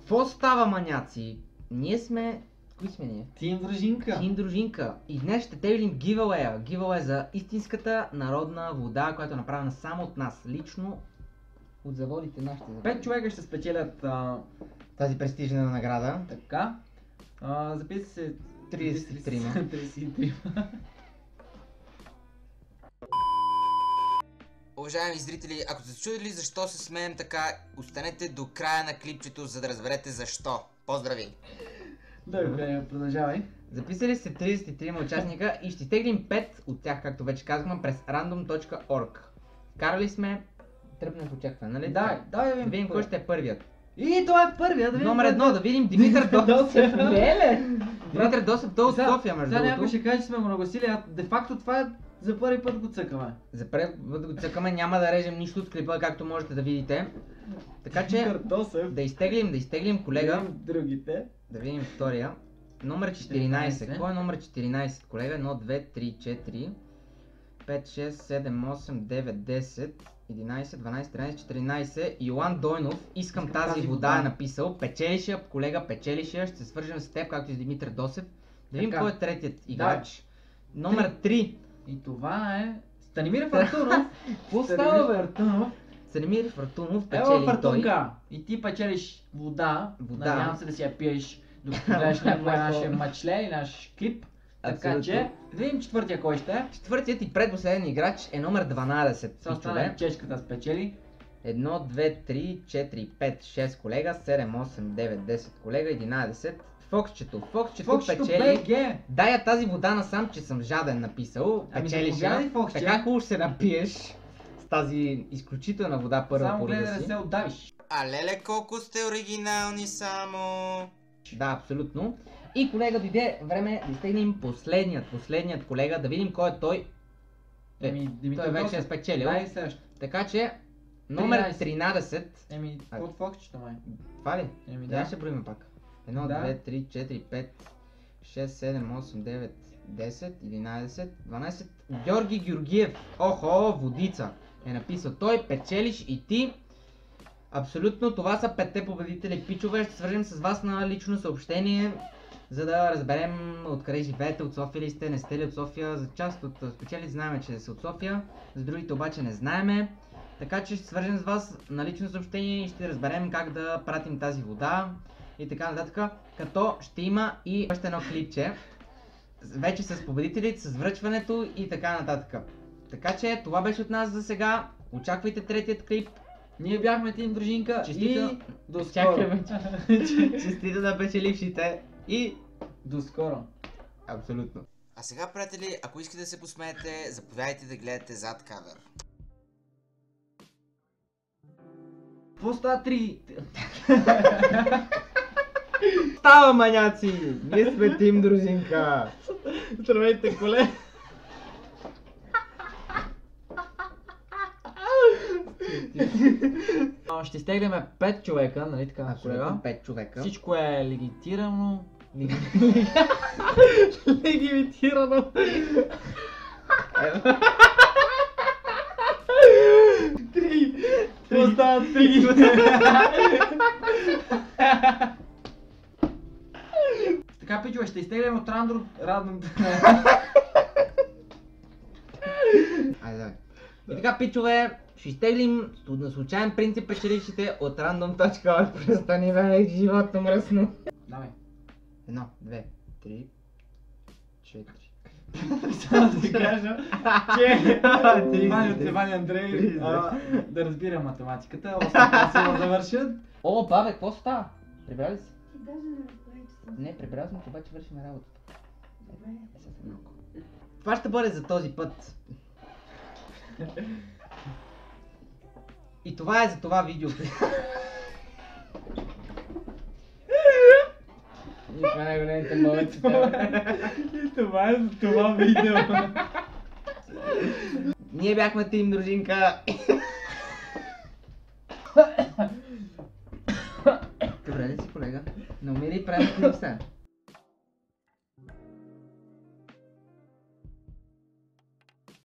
Какво става, маняци? Ние сме... Кои сме ние? Тим дружинка. Тим дружинка. И днес ще теглим giveaway. Giveaway за истинската народна вода, която е направена само от нас. Лично от заводите нашите заводи. 5 човека ще спечелят Тази престижна награда. така. Записа се 33. 33. Уважаеми зрители, ако сте се чудили защо се смеем така, останете до края на клипчето, за да разберете защо. Поздрави! Добре, продължавай. Записали се 33 участника и ще изтеглим 5 от тях, както вече казахме, през random.org. Карали сме тръпне в очакване, нали? Да, Да видим кой ще е първият. И това е първият, да видим. Номер 1, да видим Димитър Досев. Леле! Димитър Досев, той от София, между другото. Някой другото. ще каже, че сме го нагласили, а де факто това е за първи път го цъкаме. За първи път го цъкаме, няма да режем нищо от клипа, както можете да видите. Така че Досев. да изтеглим колега. Другите. Да видим втория. Номер 14. Кой е номер 14, колега? 1, 2, 3, 4, 5, 6, 7, 8, 9, 10, 11, 12, 13, 14. Йоан Дойнов, искам тази вода е написал. Печелиш я, колега, печелиш я. Ще се свържем с теб, както и с Димитър Досев. Да видим кой е третият играч. Номер 3. И това е Станимир Фортунов. Какво става, бе? Фортунов. Станимир Фортунов Ева, печели той. Фортунка. И ти печелиш вода. Надявам се да си я пиеш, докато гледаш някой нашия мачле или наш клип. Така че, да видим четвъртия кой ще е. Четвъртият и предпоследен играч е номер 12. Остана чешката спечели. 1, 2, 3, 4, 5, 6 колега, 7, 8, 9, 10 колега, 11. Фоксчето печели. Дай я тази вода насам, че съм жаден написал. Печелиш я. Така хубаво ще се напиеш с тази изключителна вода първа само порида гледай да си. се отдавиш. А леле колко сте оригинални само! Да, абсолютно. И колега, дойде време да изтегнем последният колега, да видим кой е той. Той вече е спечелил. Дай също. Така че, номер 13. Под фоксчето май. Това ли? Да. Ще броим пак. 1, 2, 3, 4, 5, 6, 7, 8, 9, 10, 11, 12. Георги Георгиев. Охо, водица. Е написал той, печелиш и ти. Абсолютно, това са 5-те победители, пичове. Ще свържем с вас на лично съобщение, за да разберем откъде живеете, от София ли сте, не сте ли от София. За част от спечелите знаем, че са от София, за другите обаче не знаеме. Така че ще свържем с вас на лично съобщение и ще разберем как да пратим тази вода и така нататък. Като ще има и още едно клипче, вече с победителите, с връчването и така нататък. Така че това беше от нас за сега. Очаквайте третият клип. Ние бяхме Тим дружинка и до скоро. Чакаме. Честито на печелившите и до скоро. Абсолютно. А сега, приятели, ако искате да се посмеете, заповядайте да гледате зад кадър. Какво става 3? Става, маняци! Ние сме Тим дружинка! Здравейте, коле! Ще стегляме 5 човека, нали така, колега? 5 човека. Всичко е легитирано. Легитирано. Какво става 3? Така, пичове, ще изтеглим от Радно. Айде, давай. И така, пичове, ще изтеглим на случайен принцип печелившите от random.org. Престани, бе, животно мръсно. Давай. 1, 2, 3, 4. Само да ти кажа, че Иван и Андрей да разбира математиката, остава завършат. О, бабе, какво става? Прибрали ли си? Ти даже не разбрали, че съм. Не, прибрал съм, обаче вършим работата. Това ще бъде за този път. И това е за това видео. И това е големите мълъци. И това е за това видео. Ние бяхме Тим дружинка. Добре ли си, колега? Не умири и правим клип сега.